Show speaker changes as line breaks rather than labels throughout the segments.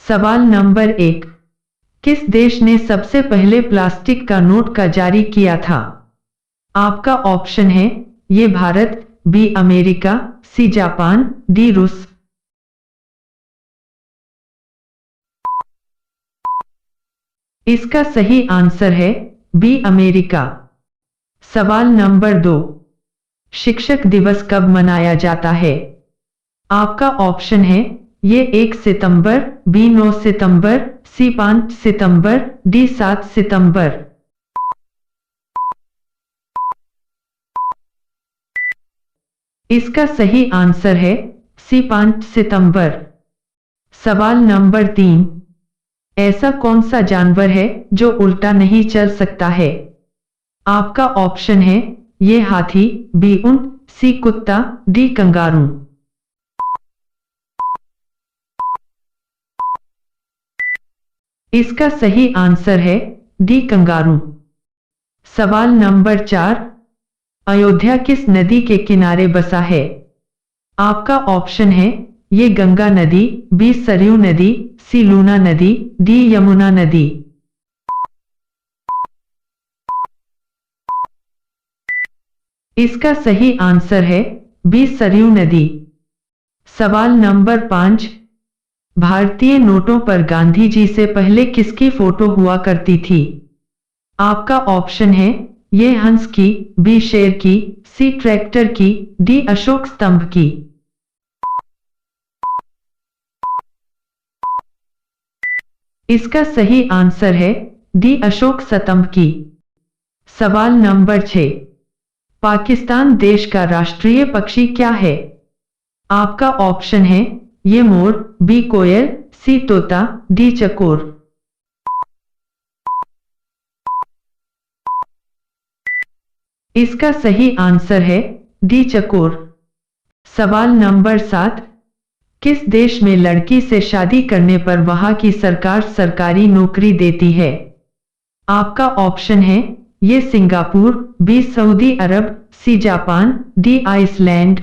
सवाल नंबर 1। किस देश ने सबसे पहले प्लास्टिक का नोट का जारी किया था? आपका ऑप्शन है ये Bharat, B America, C Japan, D रूस। इसका सही आंसर है बी अमेरिका। सवाल नंबर 2। शिक्षक दिवस कब मनाया जाता है? आपका ऑप्शन है ये 1 सितंबर, बी 9 सितंबर, सी 5 सितंबर, डी 7 सितंबर। इसका सही आंसर है सी 5 सितंबर। सवाल नंबर 3। ऐसा कौन सा जानवर है जो उल्टा नहीं चल सकता है? आपका ऑप्शन है ये हाथी, बी ऊंट, सी कुत्ता, डी कंगारू। इसका सही आंसर है डी कंगारू। सवाल नंबर 4। अयोध्या किस नदी के किनारे बसा है? आपका ऑप्शन है ये गंगा नदी, बी सरयू नदी, सी लूना नदी, डी यमुना नदी। इसका सही आंसर है बी सरयू नदी। सवाल नंबर 5। भारतीय नोटों पर गांधी जी से पहले किसकी फोटो हुआ करती थी? आपका ऑप्शन है ये हंस की, बी शेर की, सी ट्रैक्टर की, डी अशोक स्तंभ की। इसका सही आंसर है डी अशोक स्तंभ की। सवाल नंबर 6। पाकिस्तान देश का राष्ट्रीय पक्षी क्या है? आपका ऑप्शन है ये मोर, बी कोयल, सी तोता, डी चकोर। इसका सही आंसर है डी चकोर। सवाल नंबर 7। किस देश में लड़की से शादी करने पर वहां की सरकार सरकारी नौकरी देती है? आपका ऑप्शन है ये सिंगापुर, बी सऊदी अरब, सी जापान, डी आइसलैंड।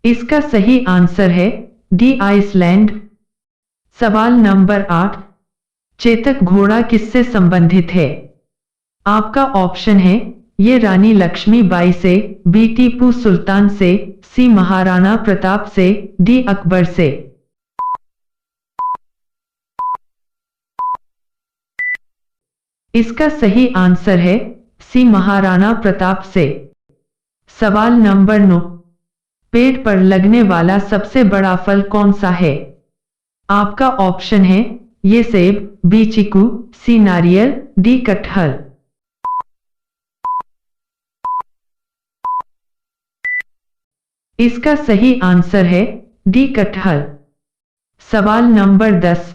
इसका सही आंसर है डी आइसलैंड। सवाल नंबर 8। चेतक घोड़ा किससे संबंधित है? आपका ऑप्शन है ये रानी लक्ष्मीबाई से, बी टीपू सुल्तान से, सी महाराणा प्रताप से, डी अकबर से। इसका सही आंसर है सी महाराणा प्रताप से। सवाल नंबर 9। पेड़ पर लगने वाला सबसे बड़ा फल कौन सा है? आपका ऑप्शन है ये सेब, बी चीकू, सी नारियल, डी कटहल। इसका सही आंसर है डी कटहल। सवाल नंबर 10।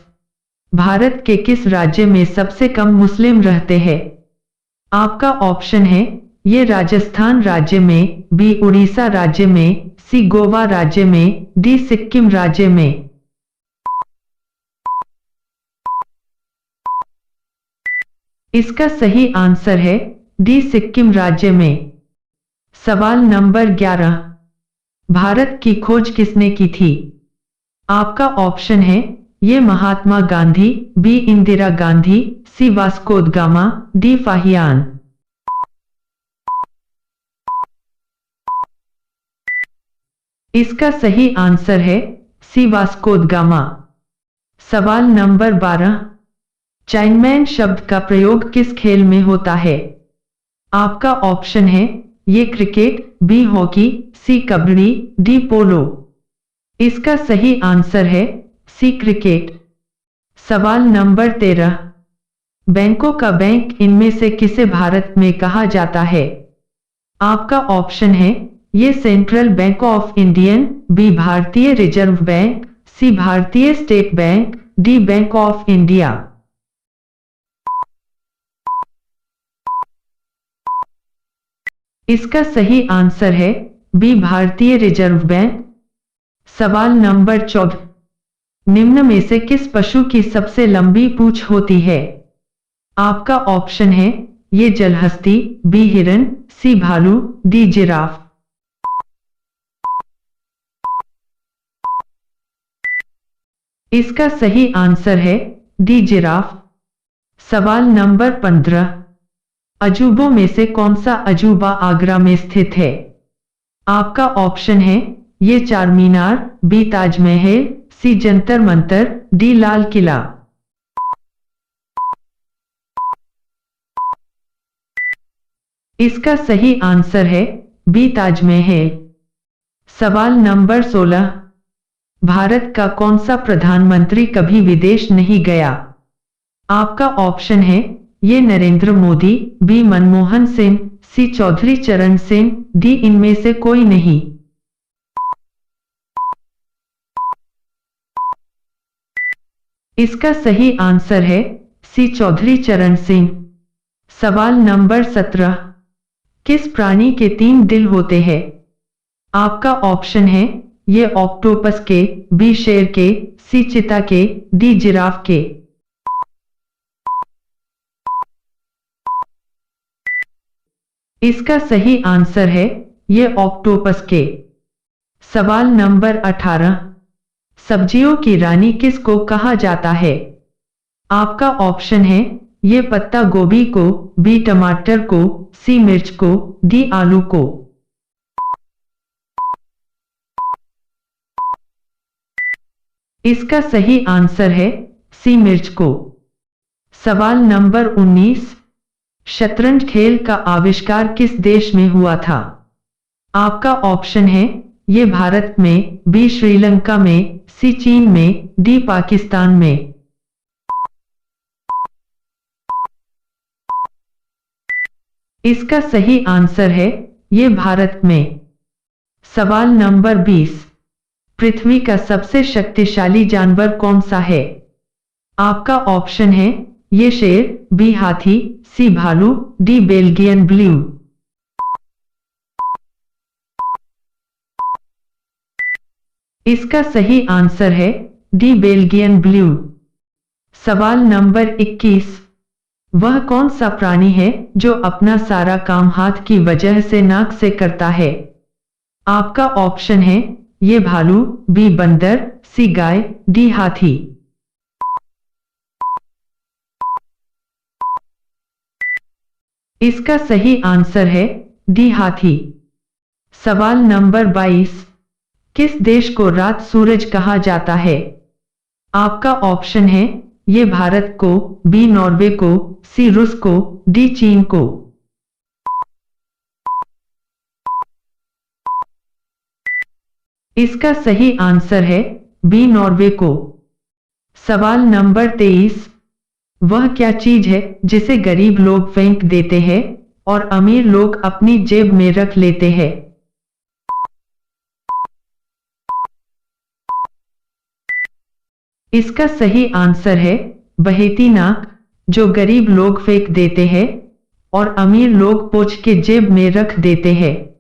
भारत के किस राज्य में सबसे कम मुस्लिम रहते हैं? आपका ऑप्शन है ये राजस्थान राज्य में, बी उड़ीसा राज्य में, सी गोवा राज्य में, डी सिक्किम राज्य में। इसका सही आंसर है डी सिक्किम राज्य में। सवाल नंबर 11। भारत की खोज किसने की थी? आपका ऑप्शन है ये Mahatma Gandhi, B Indira Gandhi, C Vasco da Gama, D Fahien. इसका सही आंसर है सी वास्को द गामा। सवाल नंबर 12। चाइनमैन शब्द का प्रयोग किस खेल में होता है? आपका ऑप्शन है ये क्रिकेट, बी हॉकी, सी कबड्डी, डी पोलो। इसका सही आंसर है सी क्रिकेट। सवाल नंबर 13। बैंकों का बैंक इनमें से किसे भारत में कहा जाता है? आपका ऑप्शन है ये central bank of Indian, B भारतीय रिजर्व बैंक, सी भारतीय state bank, D bank of India. इसका सही आंसर है बी भारतीय रिजर्व बैंक। सवाल नंबर 14। निम्न में से किस पशु की सबसे लंबी पूंछ होती है? आपका ऑप्शन है ये जलहस्ती, बी हिरन, सी भालू, डी जिराफ। इसका सही आंसर है डी जिराफ। सवाल नंबर 15। अजूबों में से कौन सा अजूबा आगरा में स्थित है? आपका ऑप्शन है ये चार मीनार, बी ताजमहल, सी जंतर मंतर, डी लाल किला। इसका सही आंसर है बी ताजमहल। सवाल नंबर 16। भारत का कौन सा प्रधानमंत्री कभी विदेश नहीं गया? आपका ऑप्शन है ये नरेंद्र मोदी, बी मनमोहन सिंह, सी चौधरी चरण सिंह, डी इनमें से कोई नहीं। इसका सही आंसर है सी चौधरी चरण सिंह। सवाल नंबर 17। किस प्राणी के 3 दिल होते हैं? आपका ऑप्शन है ये ऑक्टोपस के, बी शेर के, सी चीता के, डी जिराफ के। इसका सही आंसर है ये ऑक्टोपस के। सवाल नंबर 18। सब्जियों की रानी किसको कहा जाता है? आपका ऑप्शन है ये पत्ता गोभी को, बी टमाटर को, सी मिर्च को, डी आलू को। इसका सही आंसर है सी मिर्च को। सवाल नंबर 19। शतरंज खेल का आविष्कार किस देश में हुआ था? आपका ऑप्शन है ये भारत में, बी श्रीलंका में, सी चीन में, डी पाकिस्तान में। इसका सही आंसर है ये भारत में। सवाल नंबर 20। पृथ्वी का सबसे शक्तिशाली जानवर कौन सा है? आपका ऑप्शन है ये शेर, बी हाथी, सी भालू, डी बेल्जियन ब्लू। इसका सही आंसर है डी बेल्जियन ब्लू। सवाल नंबर 21। वह कौन सा प्राणी है जो अपना सारा काम हाथ की वजह से नाक से करता है? आपका ऑप्शन है ये भालू, बी बंदर, सी गाय, डी हाथी। इसका सही आंसर है डी हाथी। सवाल नंबर 22। किस देश को रात सूरज कहा जाता है? आपका ऑप्शन है ये भारत को, बी नॉर्वे को, सी रूस को, डी चीन को। इसका सही आंसर है बी नॉर्वे को। सवाल नंबर 23। वह क्या चीज है जिसे गरीब लोग फेंक देते हैं और अमीर लोग अपनी जेब में रख लेते हैं? इसका सही आंसर है बहेती नाक, जो गरीब लोग फेंक देते हैं और अमीर लोग पोंछ के जेब में रख देते हैं।